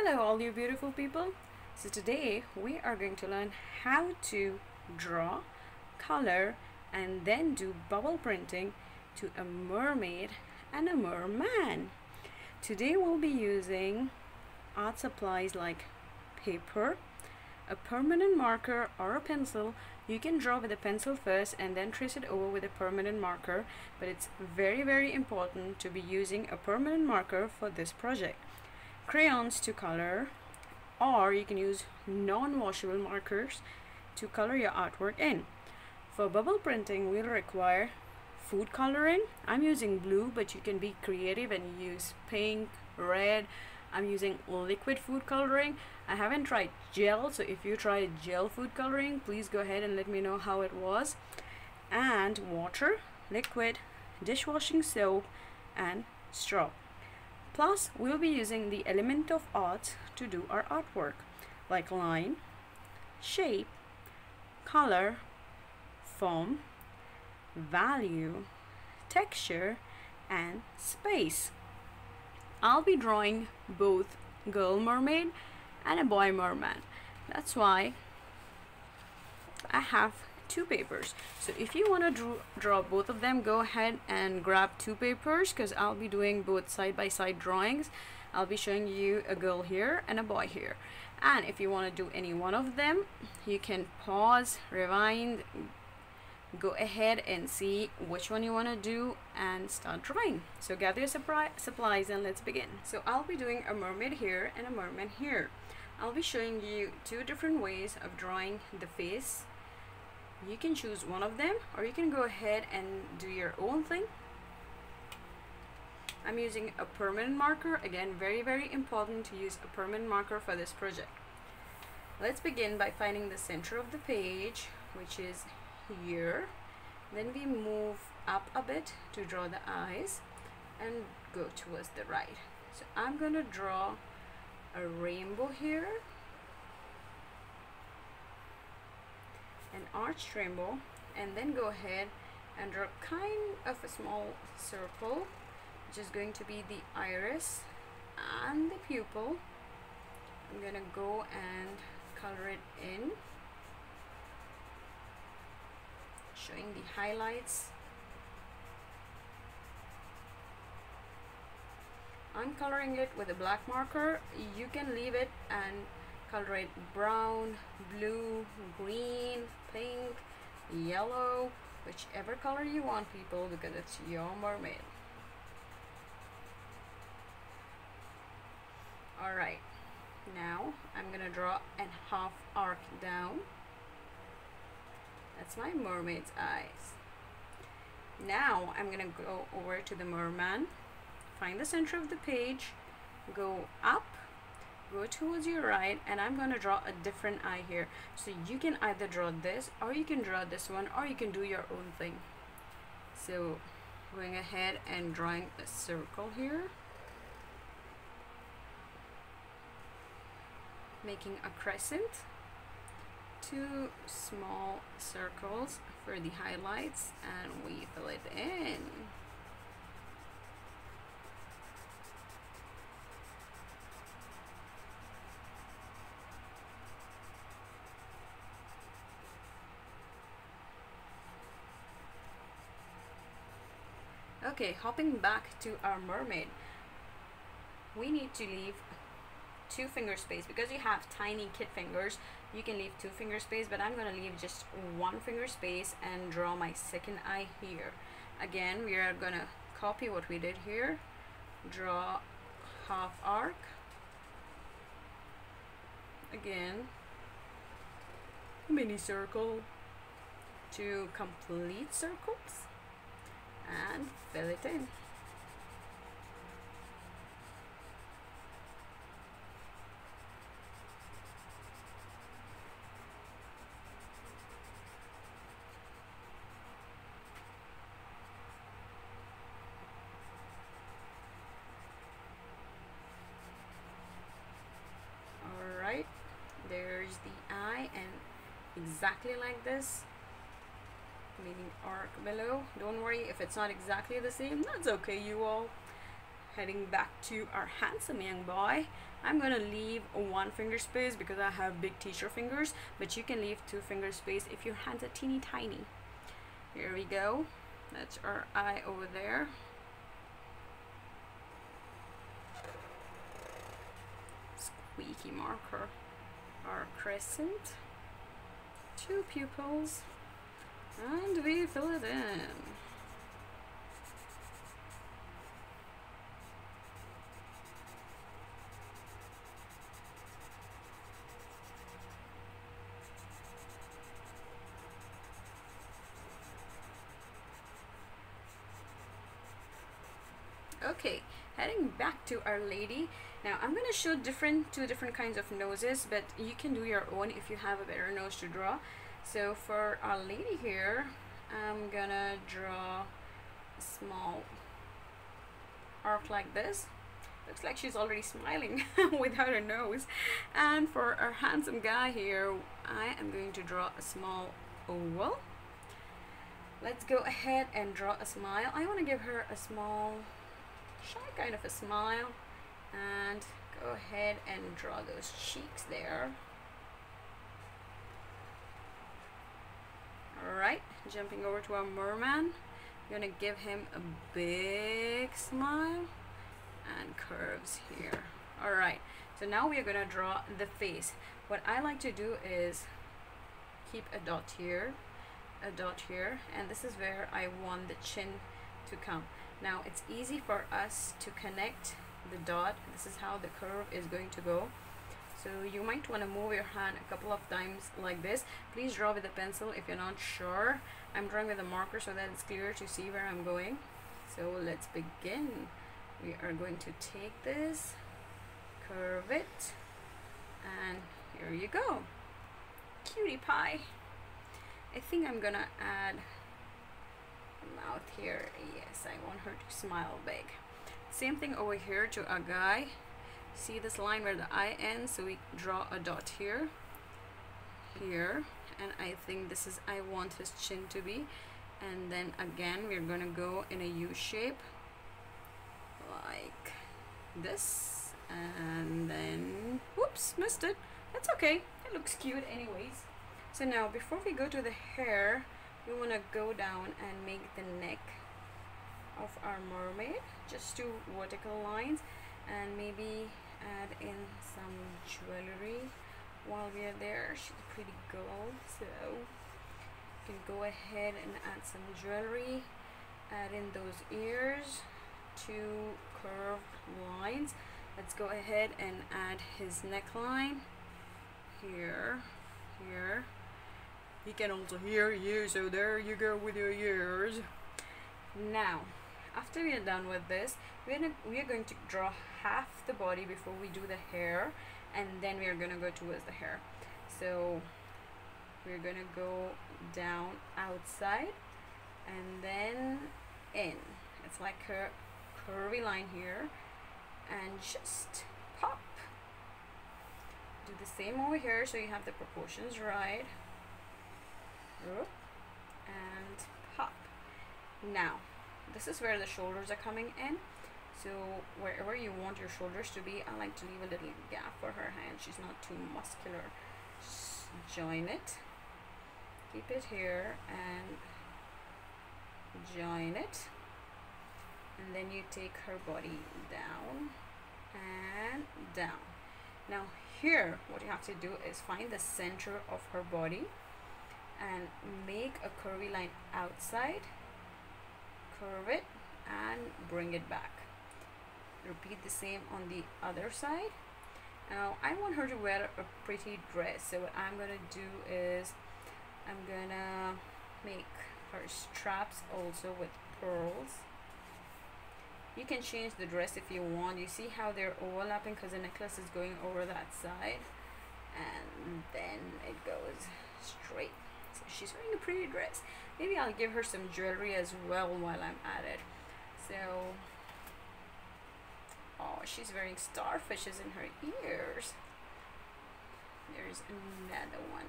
Hello all you beautiful people. So today we are going to learn how to draw, color and then do bubble printing to a mermaid and a merman. Today we'll be using art supplies like paper, a permanent marker or a pencil. You can draw with a pencil first and then trace it over with a permanent marker, but it's very important to be using a permanent marker for this project. Crayons to color, or you can use non-washable markers to color your artwork in. For bubble printing, we'll require food coloring. I'm using blue, but you can be creative and use pink, red. I'm using liquid food coloring. I haven't tried gel, so if you tried gel food coloring, please go ahead and let me know how it was. And water, liquid, dishwashing soap, and straw. Plus, we'll be using the element of art to do our artwork, like line, shape, color, form, value, texture, and space. I'll be drawing both girl mermaid and a boy merman. That's why I have two papers. So if you want to draw both of them, go ahead and grab two papers, because I'll be doing both side-by-side drawings. I'll be showing you a girl here and a boy here, and if you want to do any one of them, you can pause, rewind, go ahead and see which one you want to do and start drawing. So gather your supplies and let's begin. So I'll be doing a mermaid here and a merman here. I'll be showing you two different ways of drawing the face. You can choose one of them, or you can go ahead and do your own thing. I'm using a permanent marker. Again, very important to use a permanent marker for this project. Let's begin by finding the center of the page, which is here. Then we move up a bit to draw the eyes and go towards the right. So I'm going to draw a rainbow here, an arched rainbow, and then go ahead and draw kind of a small circle, which is going to be the iris and the pupil. I'm gonna go and color it in, showing the highlights. I'm coloring it with a black marker. You can leave it and color it brown, blue, green, pink, yellow, whichever color you want, people, because it's your mermaid. Alright, now I'm gonna draw a half arc down. That's my mermaid's eyes. Now I'm gonna go over to the merman, find the center of the page, go up, go towards your right, and I'm going to draw a different eye here. So you can either draw this, or you can draw this one, or you can do your own thing. So going ahead and drawing a circle here, making a crescent, two small circles for the highlights, and we fill it in. Okay, hopping back to our mermaid, we need to leave two finger space. Because you have tiny kid fingers, you can leave two finger space, but I'm going to leave just one finger space and draw my second eye here. Again, we are going to copy what we did here, draw half arc, again mini circle, two complete circles, and fill it in. Alright, there's the eye, and exactly like this, meaning arc below. Don't worry if it's not exactly the same, that's okay, you all. heading back to our handsome young boy, I'm gonna leave one finger space because I have big teacher fingers, but you can leave 2 finger space if your hands are teeny tiny. Here we go. That's our eye over there. Squeaky marker. Our crescent. 2 pupils. And we fill it in. Okay, heading back to our lady. Now I'm gonna show 2 different kinds of noses, but you can do your own if you have a better nose to draw. So for our lady here, I'm gonna draw a small arc like this. Looks like she's already smiling without her nose. And for our handsome guy here, I am going to draw a small oval. Let's go ahead and draw a smile. I want to give her a small shy kind of a smile, and go ahead and draw those cheeks there. Alright, jumping over to our merman, I'm gonna give him a big smile and curves here. Alright, so now we are gonna draw the face. What I like to do is keep a dot here, and this is where I want the chin to come. Now it's easy for us to connect the dot. This is how the curve is going to go. So you might want to move your hand a couple of times like this. Please draw with a pencil if you're not sure. I'm drawing with a marker so that it's clear to see where I'm going. So let's begin. We are going to take this, curve it, and here you go. Cutie pie. I think I'm gonna add mouth here. Yes, I want her to smile big. Same thing over here to a guy. See this line where the eye ends, so we draw a dot here, and I think this is I want his chin to be, and then again we're gonna go in a U shape like this, and then whoops, missed it. That's okay, it looks cute anyways. So now before we go to the hair, we want to go down and make the neck of our mermaid, just 2 vertical lines, and maybe add in some jewelry while we are there. She's a pretty girl, so you can go ahead and add some jewelry, add in those ears, 2 curved lines. Let's go ahead and add his neckline here. He can also hear you, so there you go with your ears. Now, after we are done with this, we are going to draw half the body before we do the hair, and then we are going to go towards the hair. So we're going to go down outside and then in. It's like a curvy line here, and just pop. Do the same over here so you have the proportions right. And pop. Now this is where the shoulders are coming in, so wherever you want your shoulders to be, I like to leave a little gap for her hand. She's not too muscular. Just join it, keep it here, and join it, and then you take her body down and down. Now here what you have to do is find the center of her body and make a curvy line outside, curve it, and bring it back. Repeat the same on the other side. Now I want her to wear a pretty dress, so what I'm gonna do is I'm gonna make her straps also with pearls. You can change the dress if you want. You see how they're overlapping because the necklace is going over that side, and then it goes straight. So she's wearing a pretty dress. Maybe I'll give her some jewelry as well while I'm at it. So, oh, she's wearing starfishes in her ears. There's another one.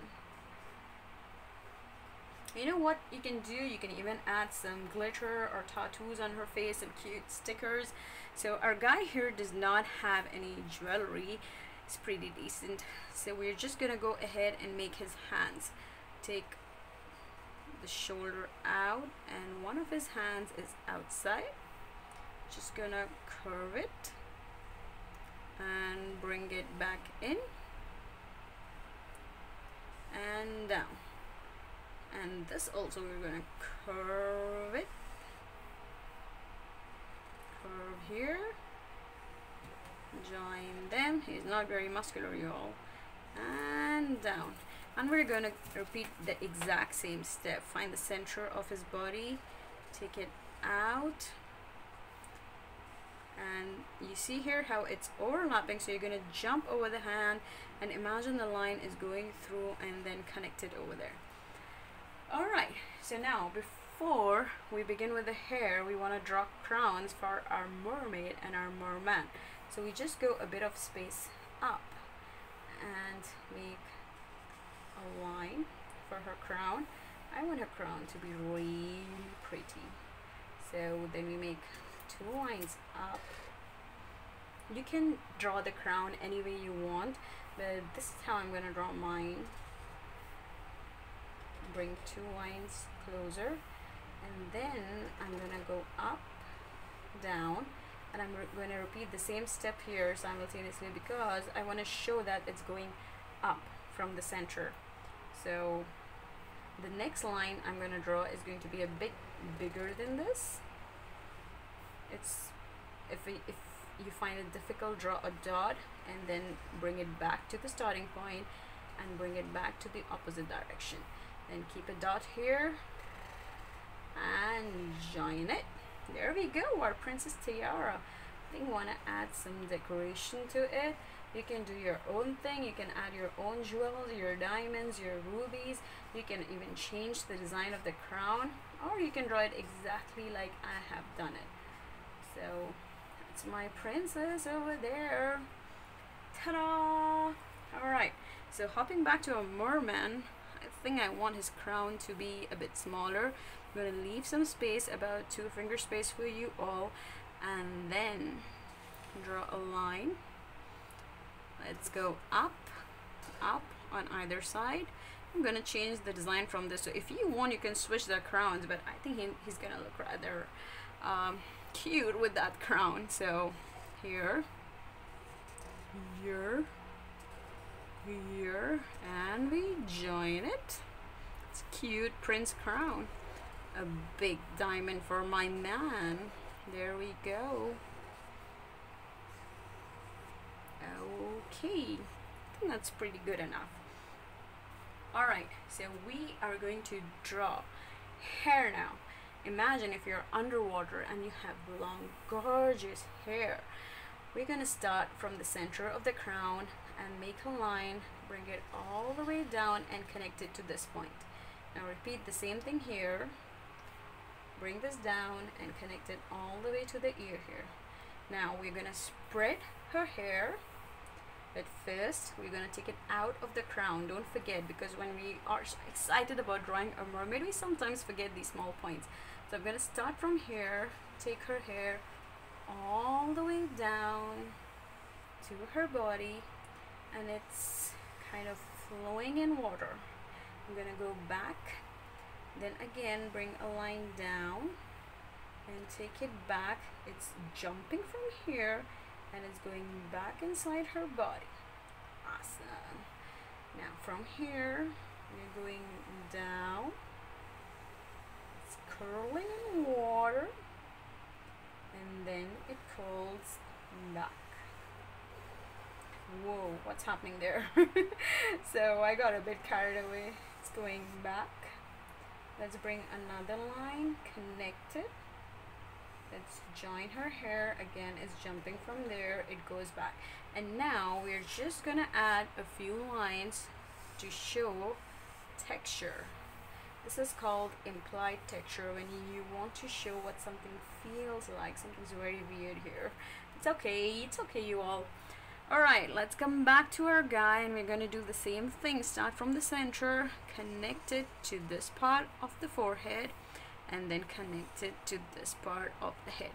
You know what you can do? You can even add some glitter or tattoos on her face, some cute stickers. So our guy here does not have any jewelry. It's pretty decent. So we're just gonna go ahead and make his hands. Take the shoulder out, and one of his hands is outside. Just gonna curve it and bring it back in and down. And this also we're gonna curve it, curve here, join them. He's not very muscular, y'all. And down. And we're gonna repeat the exact same step. Find the center of his body, take it out, and you see here how it's overlapping, so you're gonna jump over the hand and imagine the line is going through and then connect it over there. All right, so now before we begin with the hair, we want to draw crowns for our mermaid and our merman. So we just go a bit of space up and make a line for her crown. I want her crown to be really pretty, so then we make 2 lines up. You can draw the crown any way you want, but this is how I'm gonna draw mine. Bring 2 lines closer, and then I'm gonna go up, down, and I'm going to repeat the same step here simultaneously because I want to show that it's going up from the center. So the next line I'm going to draw is going to be a bit bigger than this. It's if you find it difficult, draw a dot and then bring it back to the starting point and bring it back to the opposite direction. Then keep a dot here and join it. There we go, our princess tiara. I think we want to add some decoration to it. You can do your own thing. You can add your own jewels, your diamonds, your rubies. You can even change the design of the crown, or you can draw it exactly like I have done it. So that's my princess over there. Ta-da! Alright, so hopping back to a merman, I think I want his crown to be a bit smaller. I'm going to leave some space, about 2 finger space for you all, and then draw a line. Let's go up, up on either side. I'm going to change the design from this. So if you want, you can switch the crowns, but I think he's going to look rather cute with that crown. So here, here, here, and we join it. It's a cute prince crown. A big diamond for my man. There we go. Okay, I think that's pretty good enough. Alright, so we are going to draw hair now. Imagine if you're underwater and you have long, gorgeous hair. We're going to start from the center of the crown and make a line, bring it all the way down and connect it to this point. Now repeat the same thing here. Bring this down and connect it all the way to the ear here. Now we're going to spread her hair, but first we're going to take it out of the crown. Don't forget, because when we are so excited about drawing a mermaid, we sometimes forget these small points. So I'm going to start from here, take her hair all the way down to her body, and it's kind of flowing in water. I'm going to go back, then again bring a line down and take it back. It's jumping from here and it's going back inside her body. Awesome. Now from here we're going down. It's curling in water and then it curls back. Whoa, what's happening there? So I got a bit carried away. It's going back. Let's bring another line, connect it. Let's join her hair. Again, it's jumping from there, it goes back. And now we're just gonna add a few lines to show texture. This is called implied texture, when you want to show what something feels like. Something's very weird here. It's okay you all. Alright, let's come back to our guy and we're going to do the same thing. Start from the center, connect it to this part of the forehead, and then connect it to this part of the head.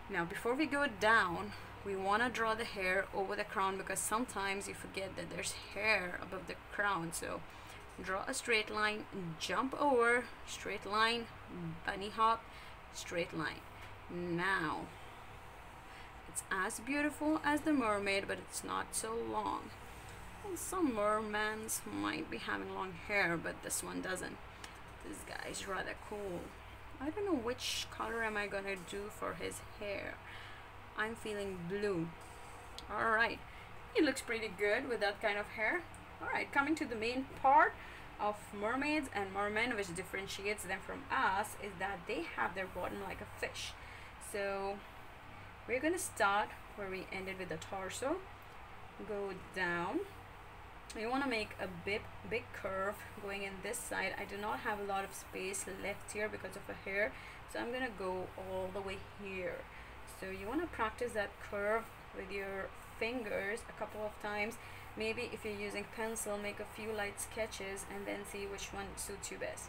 Now before we go down, we want to draw the hair over the crown, because sometimes you forget that there's hair above the crown. So draw a straight line, jump over, straight line, bunny hop, straight line. Now it's as beautiful as the mermaid, but it's not so long. Well, some mermans might be having long hair, but this one doesn't. This guy's rather cool. I don't know which color am I gonna do for his hair. I'm feeling blue. Alright, he looks pretty good with that kind of hair. Alright, coming to the main part of mermaids and mermen, which differentiates them from us, is that they have their bottom like a fish. So we're gonna start where we ended with the torso, go down. You want to make a big curve going in this side. I do not have a lot of space left here because of a hair, so I'm gonna go all the way here. So you want to practice that curve with your fingers a couple of times. Maybe if you're using pencil, make a few light sketches and then see which one suits you best.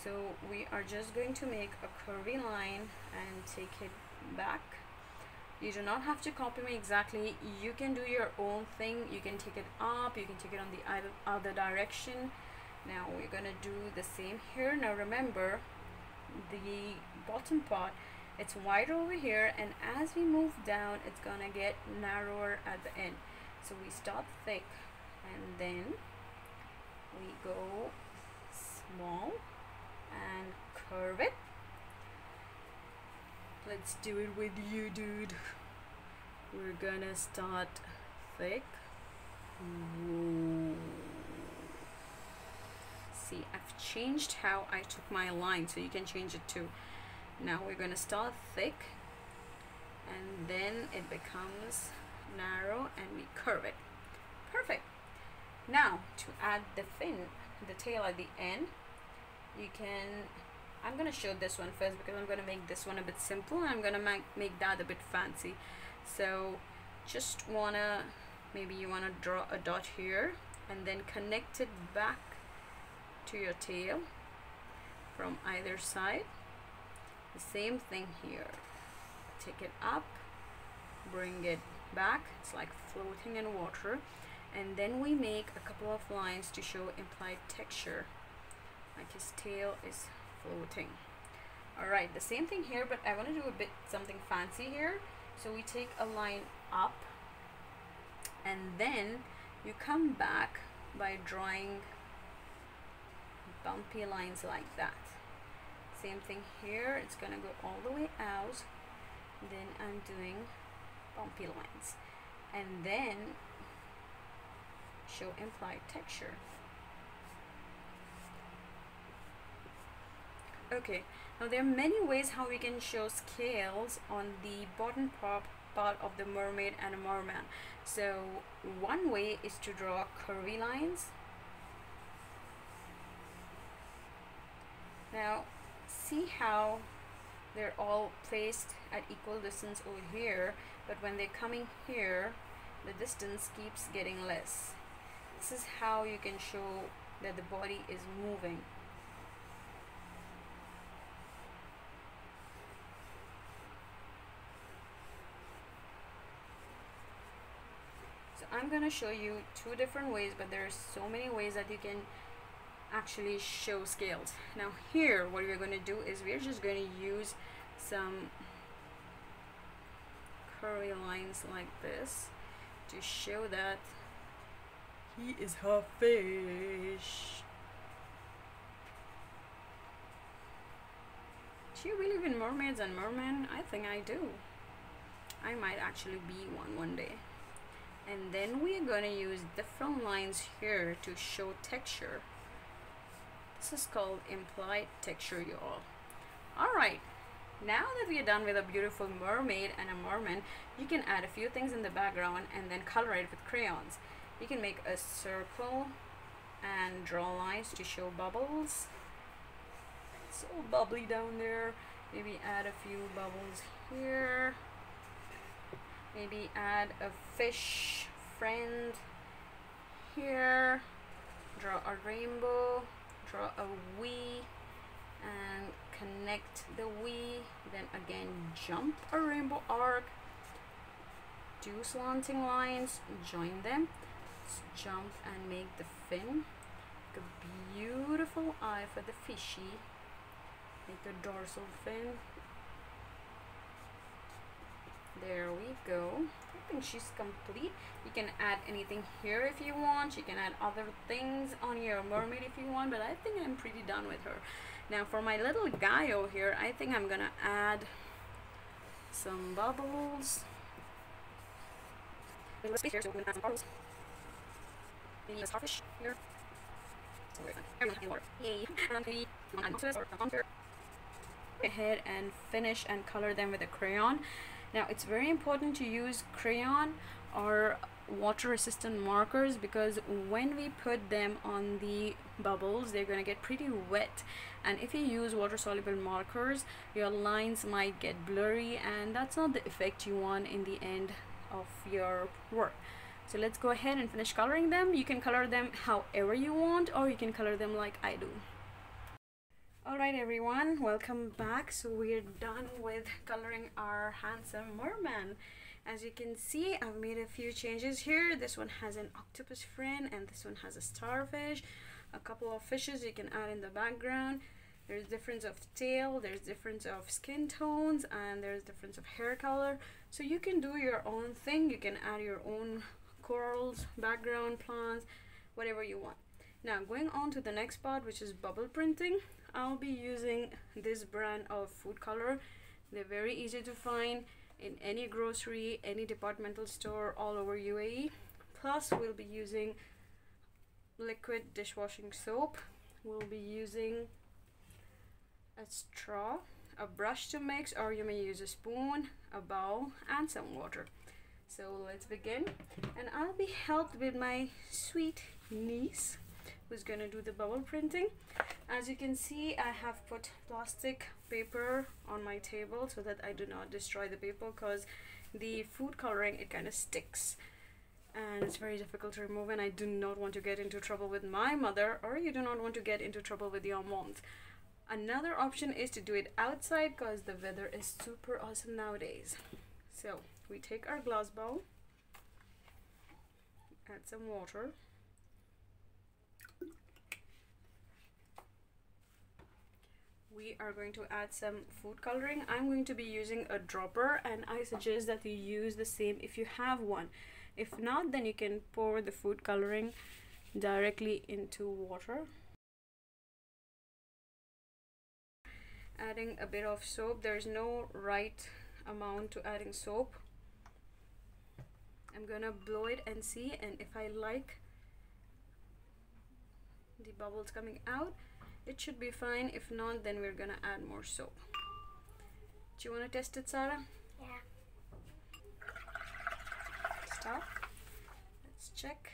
So we are just going to make a curvy line and take it back. You do not have to copy me exactly. You can do your own thing. You can take it up, you can take it on the other direction. Now we're gonna do the same here. Now remember, the bottom part, it's wider over here, and as we move down, it's gonna get narrower at the end. So we start thick and then we go small and curve it. Let's do it with you, dude. We're gonna start thick. Whoa. See, I've changed how I took my line, so you can change it too. Now we're gonna start thick and then it becomes narrow and we curve it. Perfect. Now to add the fin, the tail at the end, you can, I'm gonna show this one first because I'm gonna make this one a bit simple and I'm gonna make that a bit fancy. So just wanna, maybe you wanna draw a dot here and then connect it back to your tail from either side. The same thing here. Take it up, bring it back. It's like floating in water. And then we make a couple of lines to show implied texture, like his tail is floating. Alright, the same thing here, but I want to do a bit something fancy here. So we take a line up and then you come back by drawing bumpy lines like that. Same thing here, it's gonna go all the way out. Then I'm doing bumpy lines and then show implied texture. Okay, now there are many ways how we can show scales on the bottom part of the mermaid and a merman. So one way is to draw curvy lines. Now see how they're all placed at equal distance over here, but when they're coming here, the distance keeps getting less. This is how you can show that the body is moving. So I'm going to show you two different ways, but there are so many ways that you can actually show scales. Now here what we're going to do is we're just going to use some curly lines like this to show that he is half fish. Do you believe in mermaids and mermen? I think I do. I might actually be one day. And then we're going to use different lines here to show texture. This is called implied texture, you all. Alright, now that we are done with a beautiful mermaid and a merman, you can add a few things in the background and then color it with crayons. You can make a circle and draw lines to show bubbles. It's so bubbly down there. Maybe add a few bubbles here. Maybe add a fish friend Draw a rainbow, draw a V, and connect the V, then again jump a rainbow arc, two slanting lines, join them, jump and make the fin, make a beautiful eye for the fishy, make the dorsal fin. There we go. I think she's complete. You can add anything here if you want. You can add other things on your mermaid if you want, but I think I'm pretty done with her. Now for my little guy over here, I think I'm gonna add some bubbles. Here, so I'm gonna add some bubbles. Maybe a starfish here. Yay. Go ahead and finish and color them with a crayon. Now it's very important to use crayon or water resistant markers, because when we put them on the bubbles they're going to get pretty wet, and if you use water soluble markers your lines might get blurry, and that's not the effect you want in the end of your work. So let's go ahead and finish coloring them. You can color them however you want, or you can color them like I do. Alright everyone, welcome back. So we're done with coloring our handsome merman. As you can see, I've made a few changes here. This one has an octopus fin and this one has a starfish. A couple of fishes you can add in the background. There's difference of tail, there's difference of skin tones, and there's difference of hair color. So you can do your own thing. You can add your own corals, background, plants, whatever you want. Now going on to the next part, which is bubble printing. I'll be using this brand of food color. They're very easy to find in any grocery, any departmental store all over UAE. Plus we'll be using liquid dishwashing soap. We'll be using a straw, a brush to mix, or you may use a spoon, a bowl, and some water. So let's begin, and I'll be helped with my sweet niece who's gonna do the bubble printing. As you can see, I have put plastic paper on my table so that I do not destroy the paper, because the food coloring, it kind of sticks and it's very difficult to remove, and I do not want to get into trouble with my mother, or you do not want to get into trouble with your moms. Another option is to do it outside, because the weather is super awesome nowadays. So we take our glass bowl, add some water, we are going to add some food coloring. I'm going to be using a dropper, and I suggest that you use the same if you have one. If not, then you can pour the food coloring directly into water. Adding a bit of soap. There's no right amount to adding soap. I'm gonna blow it and see, and if I like the bubbles coming out, it should be fine. If not, then we're gonna add more soap. Do you want to test it, Sarah? Yeah. Stop. Let's check.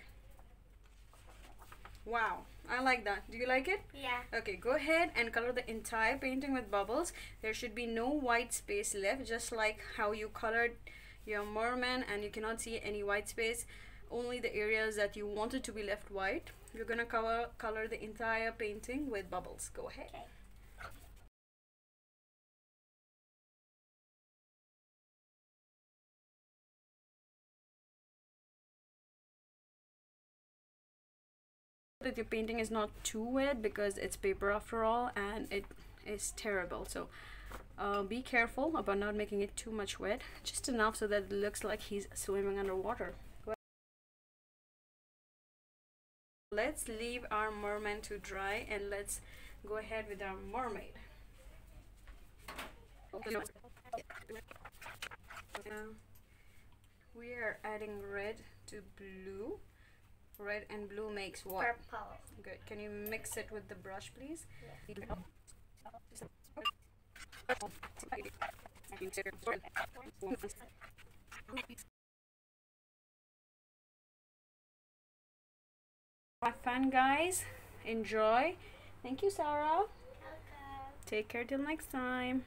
Wow, I like that. Do you like it? Yeah. Okay, go ahead and color the entire painting with bubbles. There should be no white space left, just like how you colored your merman, and you cannot see any white space, only the areas that you wanted to be left white. You're gonna color the entire painting with bubbles. Go ahead. Okay. That your painting is not too wet, because it's paper after all and it is terrible. So be careful about not making it too much wet, just enough so that it looks like he's swimming underwater. Let's leave our merman to dry, and let's go ahead with our mermaid. We are adding red to blue. Red and blue makes what? Purple. Good. Can you mix it with the brush, please? Yeah. Have fun, guys. Enjoy. Thank you, Sarah. Okay. Take care till next time.